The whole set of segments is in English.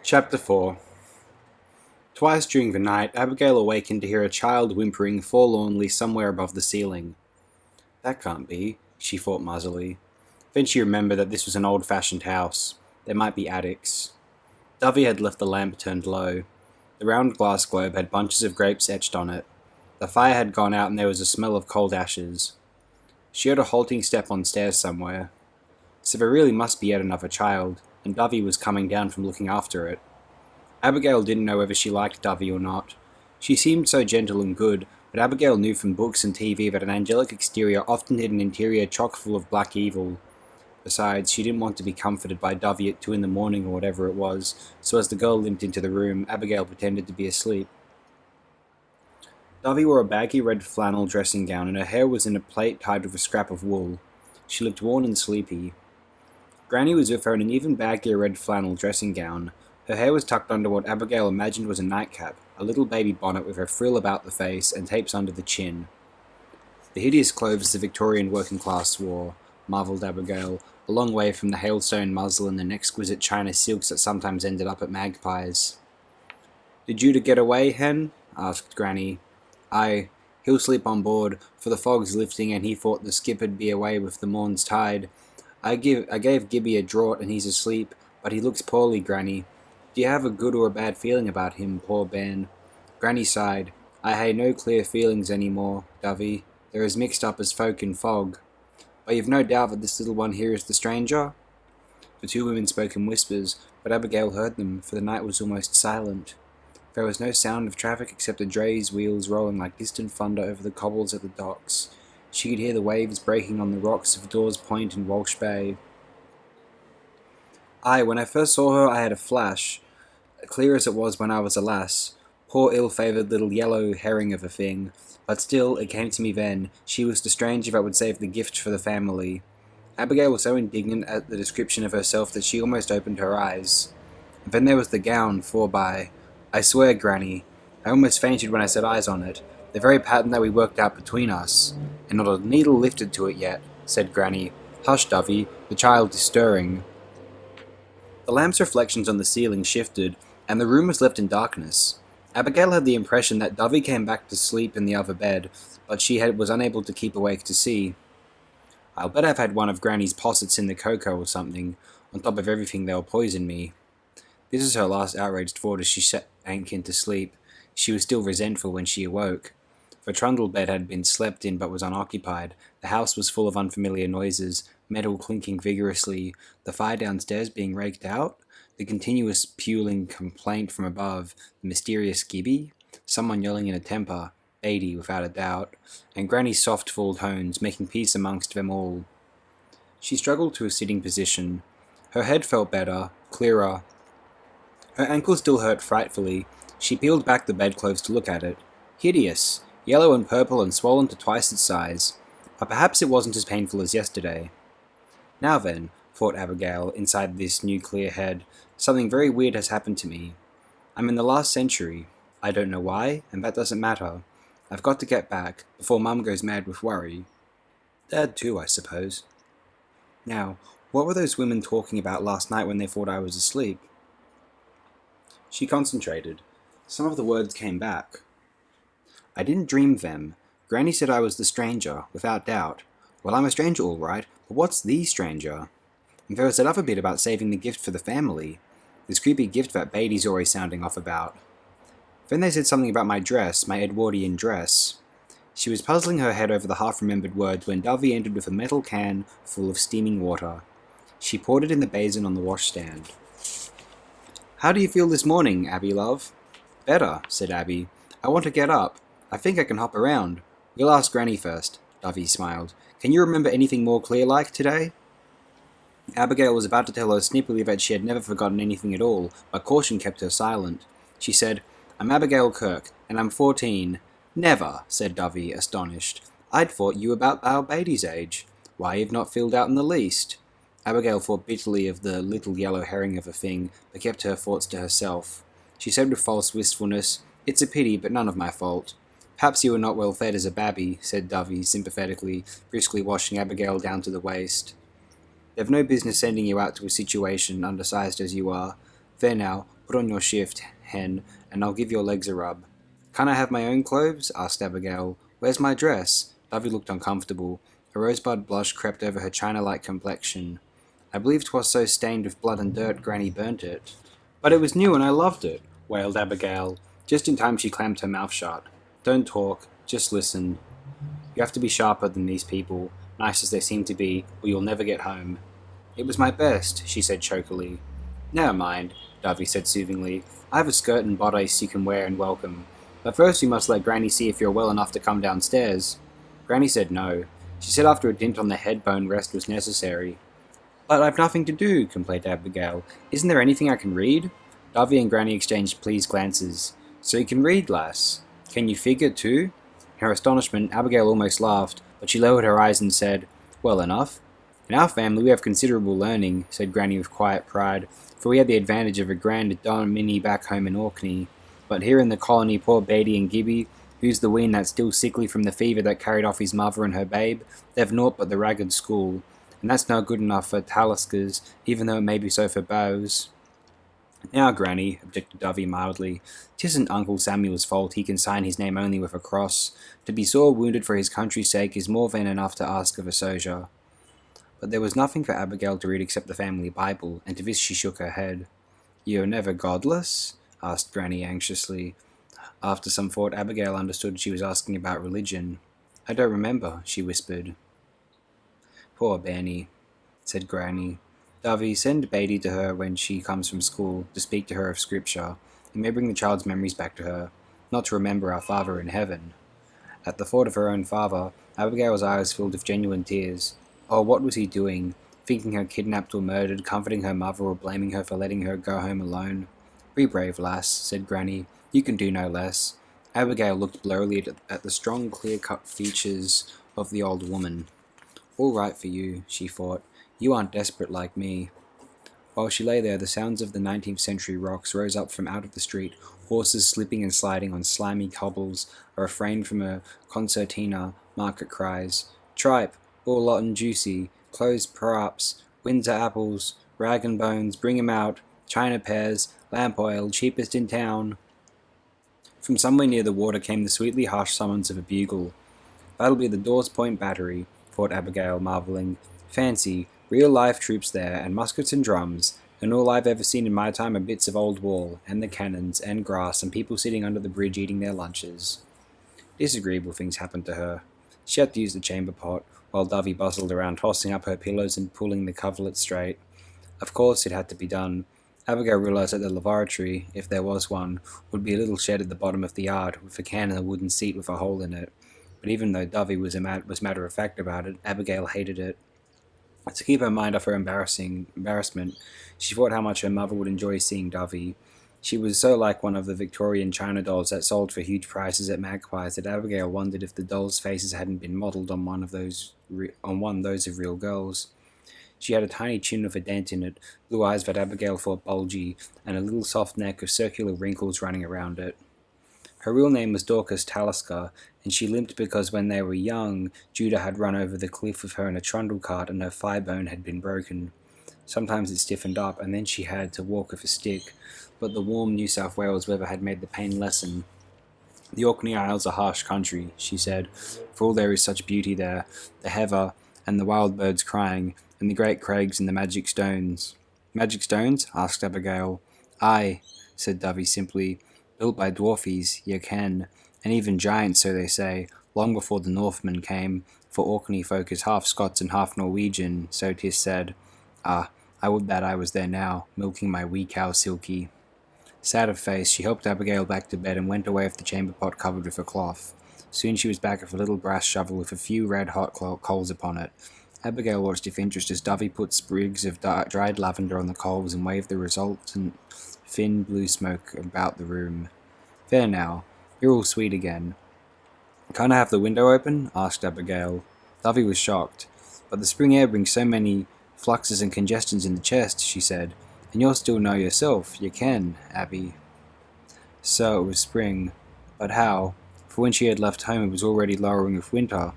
Chapter 4. Twice during the night, Abigail awakened to hear a child whimpering forlornly somewhere above the ceiling. That can't be, she thought muzzily. Then she remembered that this was an old-fashioned house. There might be attics. Dovey had left the lamp turned low. The round glass globe had bunches of grapes etched on it. The fire had gone out and there was a smell of cold ashes. She heard a halting step on stairs somewhere. So there really must be yet another child, and Dovey was coming down from looking after it. Abigail didn't know whether she liked Dovey or not. She seemed so gentle and good, but Abigail knew from books and TV that an angelic exterior often hid an interior chock full of black evil. Besides, she didn't want to be comforted by Dovey at 2 in the morning or whatever it was, so as the girl limped into the room, Abigail pretended to be asleep. Dovey wore a baggy red flannel dressing gown and her hair was in a plait tied with a scrap of wool. She looked worn and sleepy. Granny was with her in an even baggier red flannel dressing gown. Her hair was tucked under what Abigail imagined was a nightcap, a little baby bonnet with a frill about the face and tapes under the chin. The hideous clothes the Victorian working class wore, marvelled Abigail, a long way from the hailstone muslin and exquisite china silks that sometimes ended up at Magpie's. "Did you to get away, Hen?" asked Granny. "Aye, he'll sleep on board, for the fog's lifting and he thought the skip'd be away with the morn's tide. I gave Gibby a draught and he's asleep, but he looks poorly, Granny. Do you have a good or a bad feeling about him, poor Ben?" Granny sighed. "I hae no clear feelings any more, Dovey. They're as mixed up as folk in fog. But you've no doubt that this little one here is the stranger?" The two women spoke in whispers, but Abigail heard them, for the night was almost silent. There was no sound of traffic except the dray's wheels rolling like distant thunder over the cobbles at the docks. She could hear the waves breaking on the rocks of Dawes Point in Walsh Bay. "Aye, when I first saw her I had a flash, clear as it was when I was a lass. Poor ill-favoured little yellow herring of a thing. But still, it came to me then, she was the stranger that would save the gift for the family." Abigail was so indignant at the description of herself that she almost opened her eyes. And then there was the gown, forby. I swear, Granny, I almost fainted when I set eyes on it. The very pattern that we worked out between us. And not a needle lifted to it yet, said Granny. "Hush, Dovey, the child is stirring." The lamp's reflections on the ceiling shifted, and the room was left in darkness. Abigail had the impression that Dovey came back to sleep in the other bed, but she was unable to keep awake to see. "I'll bet I've had one of Granny's possets in the cocoa or something. On top of everything, they'll poison me." This is her last outraged thought as she sank into sleep. She was still resentful when she awoke. The trundle bed had been slept in but was unoccupied. The house was full of unfamiliar noises, metal clinking vigorously, the fire downstairs being raked out, the continuous puling complaint from above, the mysterious Gibby, someone yelling in a temper, Beatie without a doubt, and Granny's soft full tones making peace amongst them all. She struggled to a sitting position. Her head felt better, clearer. Her ankle still hurt frightfully. She peeled back the bedclothes to look at it. Hideous! Yellow and purple and swollen to twice its size. But perhaps it wasn't as painful as yesterday. Now then, thought Abigail, inside this new clear head, something very weird has happened to me. I'm in the last century. I don't know why, and that doesn't matter. I've got to get back, before Mum goes mad with worry. Dad too, I suppose. Now, what were those women talking about last night when they thought I was asleep? She concentrated. Some of the words came back. I didn't dream them. Granny said I was the stranger, without doubt. Well, I'm a stranger all right, but what's the stranger? And there was that other bit about saving the gift for the family. This creepy gift that Beattie's always sounding off about. Then they said something about my dress, my Edwardian dress. She was puzzling her head over the half-remembered words when Dovey entered with a metal can full of steaming water. She poured it in the basin on the washstand. "How do you feel this morning, Abby, love?" "Better," said Abby. "I want to get up. I think I can hop around. We'll ask Granny first." Dovey smiled. "Can you remember anything more clear-like today?" Abigail was about to tell her snippily that she had never forgotten anything at all, but caution kept her silent. She said, "I'm Abigail Kirk, and I'm 14. "Never," said Dovey, astonished. "I'd thought you about our Beattie's age. Why, you've not filled out in the least." Abigail thought bitterly of the little yellow herring of a thing, but kept her thoughts to herself. She said with false wistfulness, "It's a pity, but none of my fault." "Perhaps you were not well fed as a babby," said Dovey sympathetically, briskly washing Abigail down to the waist. "They've no business sending you out to a situation, undersized as you are. There now, put on your shift, hen, and I'll give your legs a rub. Can't I have my own clothes? Asked Abigail. Where's my dress? Dovey looked uncomfortable. A rosebud blush crept over her china-like complexion. I believe 'twas so stained with blood and dirt Granny burnt it. But it was new and I loved it, wailed Abigail. Just in time she clamped her mouth shut. Don't talk, just listen. You have to be sharper than these people, nice as they seem to be, or you'll never get home. It was my best, she said chokily. Never mind, Dovey said soothingly. I have a skirt and bodice you can wear and welcome. But first you must let Granny see if you're well enough to come downstairs. Granny said no. She said after a dint on the head bone rest was necessary. But I've nothing to do, complained Abigail. Isn't there anything I can read? Dovey and Granny exchanged pleased glances. So you can read, lass. Can you figure, too? In her astonishment, Abigail almost laughed, but she lowered her eyes and said, Well enough. In our family we have considerable learning, said Granny with quiet pride, for we had the advantage of a grand dominie back home in Orkney. But here in the colony poor Beatie and Gibby, who's the wean that's still sickly from the fever that carried off his mother and her babe, they've naught but the ragged school, and that's no good enough for Taliskers, even though it may be so for bows. Now, Granny, objected Dovey mildly, 'tisn't Uncle Samuel's fault he can sign his name only with a cross. To be sore wounded for his country's sake is more than enough to ask of a soldier. But there was nothing for Abigail to read except the family Bible, and to this she shook her head. You're never godless? Asked Granny anxiously. After some thought, Abigail understood she was asking about religion. I don't remember, she whispered. Poor Benny, said Granny. Dovey, send Beatie to her when she comes from school, to speak to her of Scripture. It may bring the child's memories back to her, not to remember our Father in heaven. At the thought of her own father, Abigail's eyes filled with genuine tears. Oh, what was he doing? Thinking her kidnapped or murdered, comforting her mother, or blaming her for letting her go home alone? Be brave, lass, said Granny. You can do no less. Abigail looked blurrily at the strong, clear-cut features of the old woman. All right for you, she thought. You aren't desperate like me. While she lay there, the sounds of the 19th century rocks rose up from out of the street, horses slipping and sliding on slimy cobbles, a refrain from a concertina, market cries. Tripe, all lot and juicy, closed props, Windsor apples, rag and bones, bring 'em out, China pears, lamp oil, cheapest in town. From somewhere near the water came the sweetly harsh summons of a bugle. That'll be the Dawes Point Battery, thought Abigail, marvelling. Fancy, real-life troops there, and muskets and drums, and all I've ever seen in my time are bits of old wall, and the cannons, and grass, and people sitting under the bridge eating their lunches. Disagreeable things happened to her. She had to use the chamber pot, while Dovey bustled around tossing up her pillows and pulling the coverlet straight. Of course it had to be done. Abigail realised that the lavatory, if there was one, would be a little shed at the bottom of the yard, with a can and a wooden seat with a hole in it. But even though Dovey was matter-of-fact about it, Abigail hated it. To keep her mind off her embarrassment, she thought how much her mother would enjoy seeing Dovey. She was so like one of the Victorian china dolls that sold for huge prices at Magpie's that Abigail wondered if the dolls' faces hadn't been modelled on those of real girls. She had a tiny chin with a dent in it, blue eyes that Abigail thought bulgy, and a little soft neck with circular wrinkles running around it. Her real name was Dorcas Talisker, and she limped because when they were young, Judah had run over the cliff with her in a trundle cart and her thigh bone had been broken. Sometimes it stiffened up, and then she had to walk with a stick, but the warm New South Wales weather had made the pain lessen. The Orkney Isles are harsh country, she said, for all there is such beauty there, the heather, and the wild birds crying, and the great crags and the magic stones. Magic stones? Asked Abigail. Aye, said Dovey simply, built by dwarfies, ye ken, and even giants, so they say, long before the Northmen came, for Orkney folk is half Scots and half Norwegian, so 'tis said. Ah, I would that I was there now, milking my wee cow Silky. Sad of face, she helped Abigail back to bed and went away with the chamber pot covered with a cloth. Soon she was back with a little brass shovel with a few red-hot coals upon it. Abigail watched with interest as Dovey put sprigs of dried lavender on the coals and waved the resultant thin blue smoke about the room. There now, you're all sweet again. Can't I have the window open? Asked Abigail. Dovey was shocked. But the spring air brings so many fluxes and congestions in the chest, she said. And you'll still know yourself, you can, Abby. So it was spring. But how? For when she had left home it was already lowering with winter.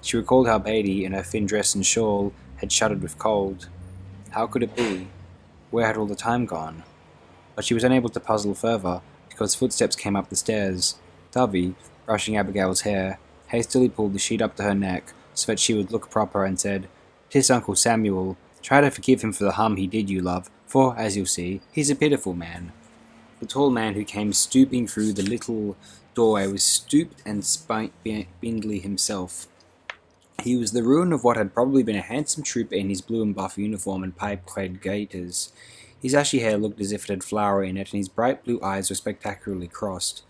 She recalled how Beatie, in her thin dress and shawl, had shuddered with cold. How could it be? Where had all the time gone? but she was unable to puzzle further, because footsteps came up the stairs. Dovey, brushing Abigail's hair, hastily pulled the sheet up to her neck, so that she would look proper, and said, "'Tis Uncle Samuel. Try to forgive him for the harm he did you, love, for, as you'll see, he's a pitiful man." The tall man who came stooping through the little doorway was stooped and spindly himself. He was the ruin of what had probably been a handsome trooper in his blue and buff uniform and pipe-clad gaiters. His ashy hair looked as if it had flour in it, and his bright blue eyes were spectacularly crossed.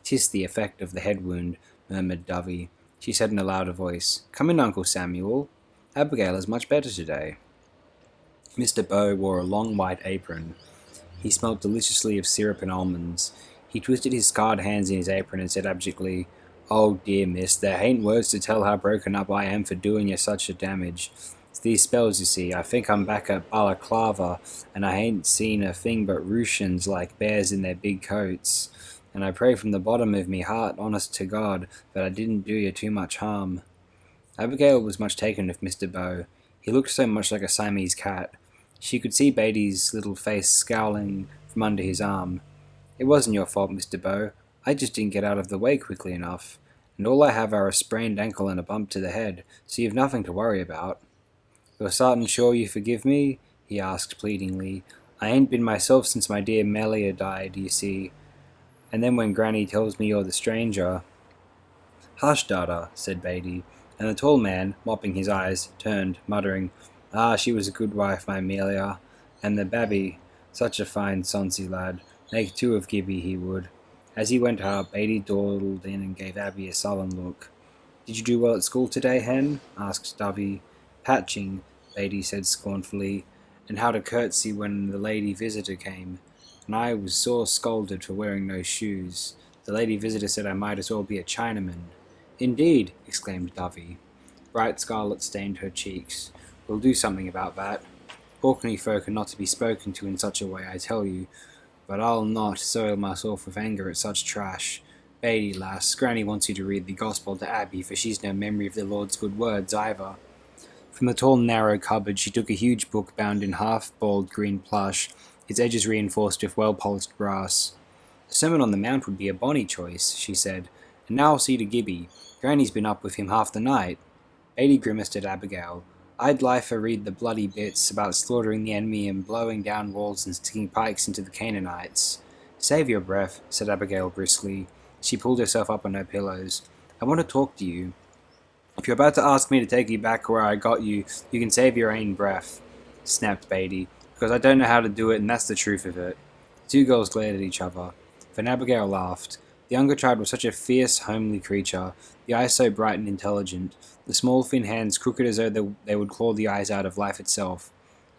"'Tis the effect of the head wound," murmured Dovey. She said in a louder voice, "Come in, Uncle Samuel. Abigail is much better today." Mr. Bow wore a long white apron. He smelt deliciously of syrup and almonds. He twisted his scarred hands in his apron and said abjectly, "Oh dear, miss, there ain't words to tell how broken up I am for doing you such a damage. It's these spells, you see. I think I'm back at Balaclava, and I ain't seen a thing but Rooshians like bears in their big coats. And I pray from the bottom of me heart, honest to God, that I didn't do you too much harm." Abigail was much taken with Mr. Bow. He looked so much like a Siamese cat. She could see Beattie's little face scowling from under his arm. "It wasn't your fault, Mr. Bow. I just didn't get out of the way quickly enough. And all I have are a sprained ankle and a bump to the head, so you've nothing to worry about." "You're sartin sure you forgive me?" he asked pleadingly. "I ain't been myself since my dear Melia died, you see. And then when Granny tells me you're the stranger—" "Hush, Dada," said Beattie, and the tall man, mopping his eyes, turned, muttering, "Ah, she was a good wife, my Amelia. And the babby, such a fine sonsy lad, make two of Gibby he would." As he went out, Beattie dawdled in and gave Abby a sullen look. "Did you do well at school today, Hen?" asked Dovey. "Patching," Beattie said scornfully, "and how to curtsy when the lady visitor came. And I was sore scolded for wearing no shoes. The lady visitor said I might as well be a Chinaman." "Indeed!" exclaimed Dovey. Bright scarlet stained her cheeks. "We'll do something about that. Orkney folk are not to be spoken to in such a way, I tell you. But I'll not soil myself with anger at such trash. Beattie, lass, Granny wants you to read the Gospel to Abby, for she's no memory of the Lord's good words either." From the tall narrow cupboard she took a huge book bound in half-balled green plush, its edges reinforced with well-polished brass. "The Sermon on the Mount would be a bonny choice," she said. "And now I'll see to Gibby. Granny's been up with him half the night." Beattie grimaced at Abigail. "I'd liefer read the bloody bits about slaughtering the enemy and blowing down walls and sticking pikes into the Canaanites." "Save your breath," said Abigail briskly. She pulled herself up on her pillows. "I want to talk to you. If you're about to ask me to take you back where I got you, you can save your ain breath," snapped Beattie, "because I don't know how to do it, and that's the truth of it." The two girls glared at each other. Then Abigail laughed. The younger child was such a fierce, homely creature, the eyes so bright and intelligent, the small thin hands crooked as though they would claw the eyes out of life itself.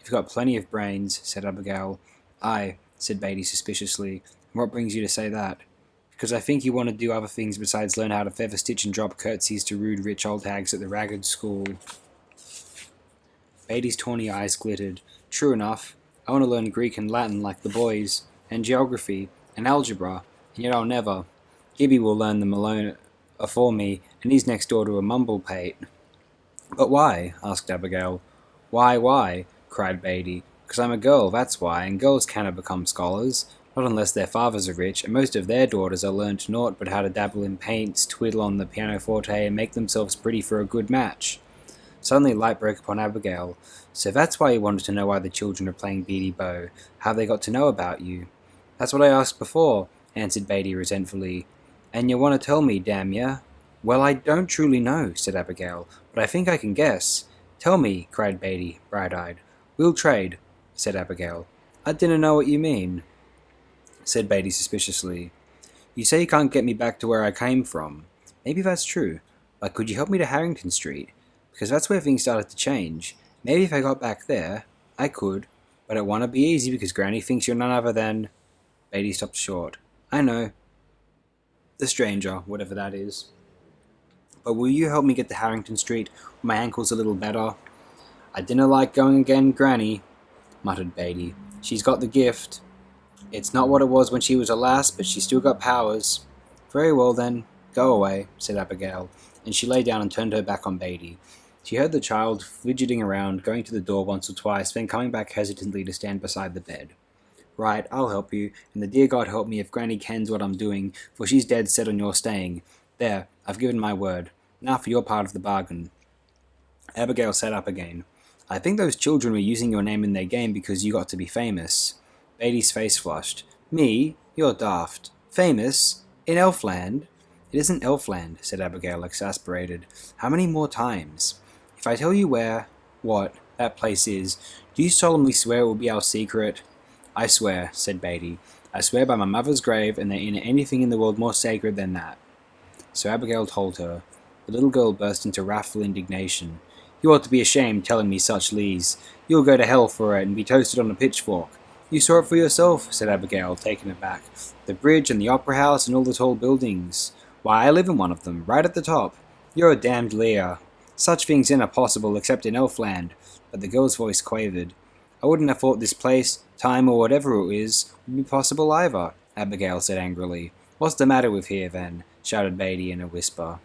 "You've got plenty of brains," said Abigail. "Aye," said Beattie suspiciously. "And what brings you to say that?" "Because I think you want to do other things besides learn how to feather stitch and drop curtsies to rude rich old hags at the ragged school." Beattie's tawny eyes glittered. "True enough. I want to learn Greek and Latin like the boys, and geography, and algebra, and yet I'll never. Gibby will learn them alone afore me, and he's next door to a mumblepate." "But why?" asked Abigail. Why?" cried Beattie. "Because I'm a girl, that's why, and girls cannot become scholars. Not unless their fathers are rich, and most of their daughters are learned naught but how to dabble in paints, twiddle on the pianoforte, and make themselves pretty for a good match." Suddenly light broke upon Abigail. "So that's why you wanted to know why the children are playing Beatie Bow. How they got to know about you." "That's what I asked before," answered Beattie resentfully. "And you want to tell me, damn ya?" "Well, I don't truly know," said Abigail, "but I think I can guess." "Tell me," cried Beattie, bright-eyed. "We'll trade," said Abigail. "I dinna know what you mean," said Beattie suspiciously. "You say you can't get me back to where I came from. Maybe that's true, but could you help me to Harrington Street? Because that's where things started to change. Maybe if I got back there, I could, but it won't be easy because Granny thinks you're none other than—" Beattie stopped short. "I know. The stranger, whatever that is. But will you help me get to Harrington Street when my ankle's a little better?" "I dinna like going again, Granny," muttered Beattie. "She's got the gift. It's not what it was when she was a lass, but she's still got powers." "Very well then, go away," said Abigail, and she lay down and turned her back on Beattie. She heard the child fidgeting around, going to the door once or twice, then coming back hesitantly to stand beside the bed. Right, I'll help you, and the dear God help me if Granny kens what I'm doing, for she's dead set on your staying. There, I've given my word. Now for your part of the bargain." Abigail sat up again. "I think those children were using your name in their game because you got to be famous." Beatty's face flushed. "Me? You're daft. Famous? In Elfland?" "It isn't Elfland," said Abigail, exasperated. "How many more times? If I tell you that place is, do you solemnly swear it will be our secret?" "I swear," said Beatty. "I swear by my mother's grave, and there ain't anything in the world more sacred than that." So Abigail told her. The little girl burst into wrathful indignation. "You ought to be ashamed telling me such lees. You'll go to hell for it and be toasted on a pitchfork." "You saw it for yourself," said Abigail, taken aback. "The bridge and the opera house and all the tall buildings. Why, I live in one of them, right at the top." "You're a damned liar. Such things ain't possible except in Elfland." But the girl's voice quavered. "I wouldn't have thought this place, time, or whatever it is, would be possible either," Abigail said angrily. "What's the matter with here, then?" shouted Beatty in a whisper.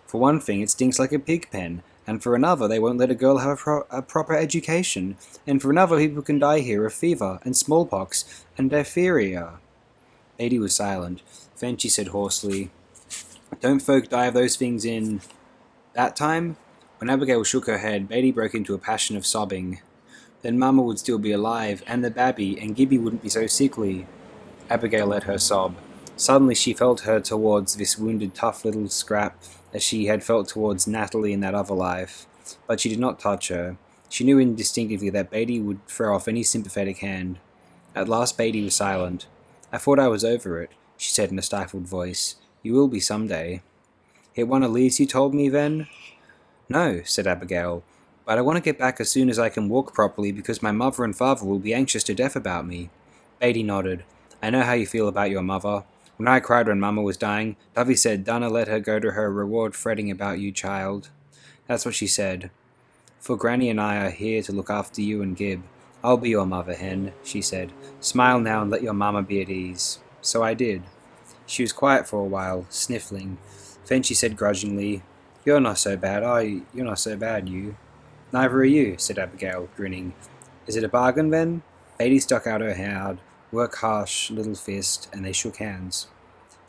"For one thing, it stinks like a pig pen, and for another, they won't let a girl have a proper education, and for another, people can die here of fever, and smallpox, and diphtheria." Beatty was silent. Then she said hoarsely, "Don't folk die of those things in that time?" When Abigail shook her head, Beatty broke into a passion of sobbing. "Then Mama would still be alive, and the babby, and Gibby wouldn't be so sickly." Abigail let her sob. Suddenly she felt her towards this wounded, tough little scrap, as she had felt towards Natalie in that other life. But she did not touch her. She knew instinctively that Beatty would throw off any sympathetic hand. At last Beatty was silent. "I thought I was over it," she said in a stifled voice. "You will be some day." "Hit one of Lee's you told me, then?" "No," said Abigail, "but I want to get back as soon as I can walk properly because my mother and father will be anxious to death about me." Beatty nodded. "I know how you feel about your mother. When I cried when Mama was dying, Dovey said, 'Dunna let her go to her reward fretting about you, child.' That's what she said. For Granny and I are here to look after you and Gib. I'll be your mother hen," she said. "Smile now and let your mama be at ease." So I did. She was quiet for a while, sniffling. Then she said grudgingly, "You're not so bad, are you? You're not so bad, you." "Neither are you," said Abigail, grinning. "Is it a bargain, then?" Beatty stuck out her hard, work-harsh little fist, and they shook hands.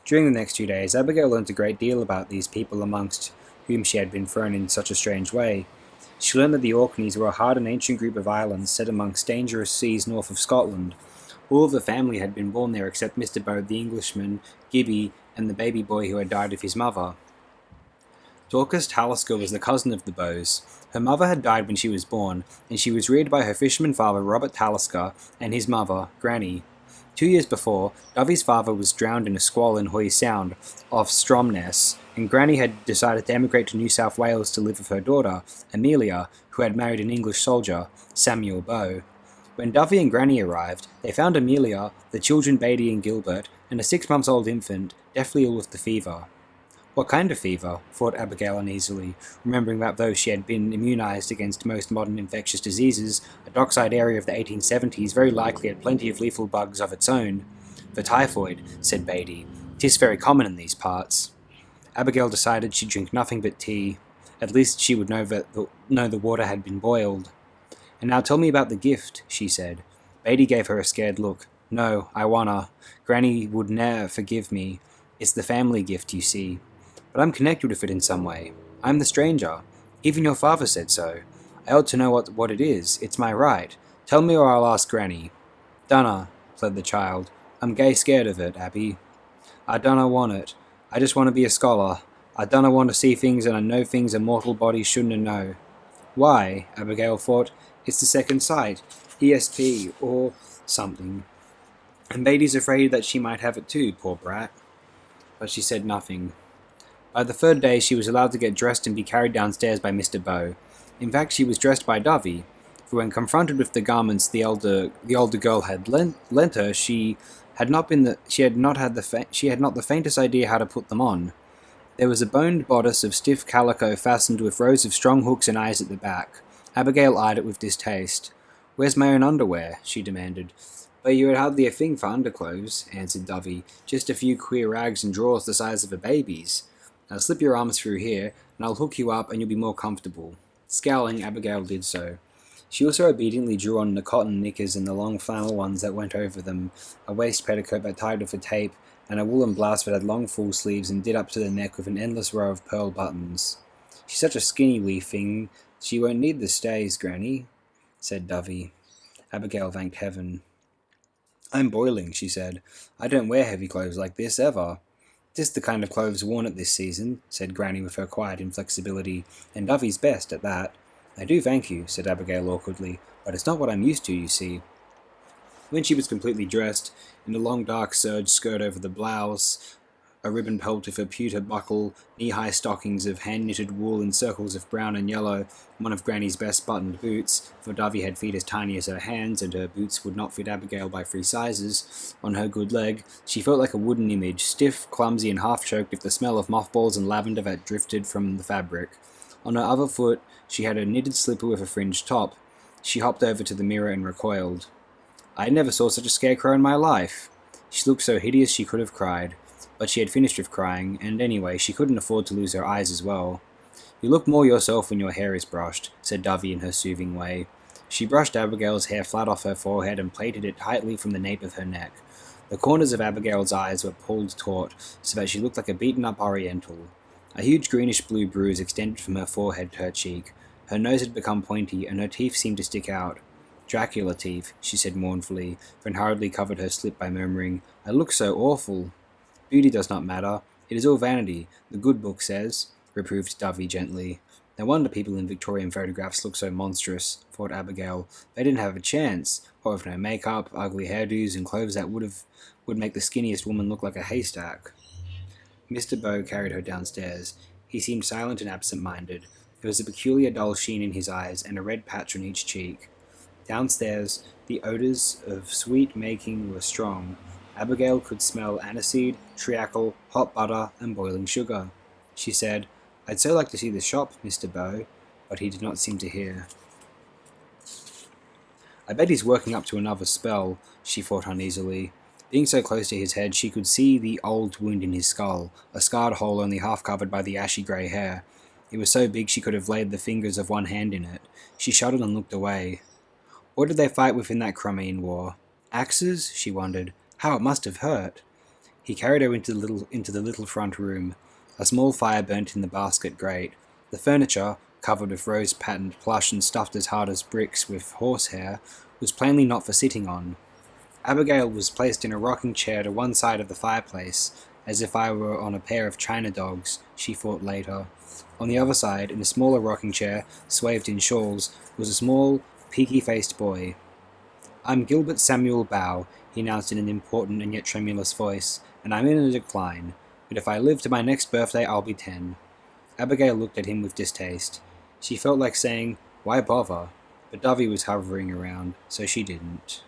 During the next 2 days, Abigail learnt a great deal about these people amongst whom she had been thrown in such a strange way. She learned that the Orkneys were a hard and ancient group of islands set amongst dangerous seas north of Scotland. All of the family had been born there except Mr. Bow the Englishman, Gibby, and the baby boy who had died of his mother. Dorcas Talisker was the cousin of the Bows. Her mother had died when she was born, and she was reared by her fisherman father Robert Talisker and his mother, Granny. 2 years before, Dovey's father was drowned in a squall in Hoy Sound, off Stromness, and Granny had decided to emigrate to New South Wales to live with her daughter, Amelia, who had married an English soldier, Samuel Bow. When Dovey and Granny arrived, they found Amelia, the children Beatty and Gilbert, and a 6-month-old infant, deathly ill with the fever. What kind of fever? Thought Abigail uneasily, remembering that though she had been immunized against most modern infectious diseases, a dockside area of the 1870s very likely had plenty of lethal bugs of its own. "The typhoid," said Beatty. "'Tis very common in these parts." Abigail decided she'd drink nothing but tea. At least she would know the water had been boiled. "And now tell me about the gift," she said. Beatty gave her a scared look. "No, I wanna. Granny would ne'er forgive me. It's the family gift, you see. But I'm connected with it in some way. I'm the stranger. Even your father said so. I ought to know what it is. It's my right. Tell me or I'll ask Granny." "Dunna," said the child. "I'm gay scared of it, Abby. I dunna want it. I just want to be a scholar. I dunna want to see things and I know things a mortal body shouldn't know." "Why?" Abigail thought. "It's the second sight. ESP, or something. And Beatty's afraid that she might have it too, poor brat." But she said nothing. By the third day she was allowed to get dressed and be carried downstairs by Mr. Bow. In fact, she was dressed by Dovey, for when confronted with the garments the older girl had lent her, she had not the faintest idea how to put them on. There was a boned bodice of stiff calico fastened with rows of strong hooks and eyes at the back. Abigail eyed it with distaste. "Where's my own underwear?" she demanded. "But you had hardly a thing for underclothes," answered Dovey. "Just a few queer rags and drawers the size of a baby's. Now slip your arms through here, and I'll hook you up and you'll be more comfortable." Scowling, Abigail did so. She also obediently drew on the cotton knickers and the long flannel ones that went over them, a waist petticoat that tied with a tape, and a woolen blouse that had long full sleeves and did up to the neck with an endless row of pearl buttons. "She's such a skinny wee thing, she won't need the stays, Granny," said Dovey. Abigail thanked heaven. "I'm boiling," she said. "I don't wear heavy clothes like this, ever." "This is the kind of clothes worn at this season," said Granny with her quiet inflexibility, "and Dovey's best, at that." "I do thank you," said Abigail awkwardly, "but it's not what I'm used to, you see." When she was completely dressed, in a long dark serge skirt over the blouse, a ribbon pelt with a pewter buckle, knee-high stockings of hand-knitted wool in circles of brown and yellow, one of Granny's best buttoned boots, for Dovey had feet as tiny as her hands, and her boots would not fit Abigail by 3 sizes, on her good leg, she felt like a wooden image, stiff, clumsy, and half-choked with the smell of mothballs and lavender that drifted from the fabric. On her other foot, she had a knitted slipper with a fringed top. She hopped over to the mirror and recoiled. "I never saw such a scarecrow in my life." She looked so hideous she could have cried. But she had finished with crying, and anyway, she couldn't afford to lose her eyes as well. "You look more yourself when your hair is brushed," said Dovey in her soothing way. She brushed Abigail's hair flat off her forehead and plaited it tightly from the nape of her neck. The corners of Abigail's eyes were pulled taut, so that she looked like a beaten-up Oriental. A huge greenish-blue bruise extended from her forehead to her cheek. Her nose had become pointy, and her teeth seemed to stick out. "Dracula teeth," she said mournfully, then hurriedly covered her slip by murmuring, "I look so awful." "Beauty does not matter. It is all vanity, the good book says," reproved Dovey gently. No wonder people in Victorian photographs look so monstrous, thought Abigail. They didn't have a chance, what with no makeup, ugly hairdos, and clothes that would make the skinniest woman look like a haystack. Mr. Bow carried her downstairs. He seemed silent and absent-minded. There was a peculiar dull sheen in his eyes, and a red patch on each cheek. Downstairs, the odours of sweet making were strong. Abigail could smell aniseed, treacle, hot butter, and boiling sugar. She said, "I'd so like to see the shop, Mr. Bow," but he did not seem to hear. "I bet he's working up to another spell," she thought uneasily. Being so close to his head, she could see the old wound in his skull, a scarred hole only half covered by the ashy grey hair. It was so big she could have laid the fingers of one hand in it. She shuddered and looked away. What did they fight with in that Crimean War? Axes? She wondered. How it must have hurt. He carried her into the little front room. A small fire burnt in the basket grate. The furniture, covered with rose-patterned plush and stuffed as hard as bricks with horsehair, was plainly not for sitting on. Abigail was placed in a rocking chair to one side of the fireplace, as if I were on a pair of china dogs, she thought later. On the other side, in a smaller rocking chair, swathed in shawls, was a small, peaky-faced boy. "I'm Gilbert Samuel Bow," he announced in an important and yet tremulous voice, "and I'm in a decline. But if I live to my next birthday, I'll be 10. Abigail looked at him with distaste. She felt like saying, "Why bother?" But Dovey was hovering around, so she didn't.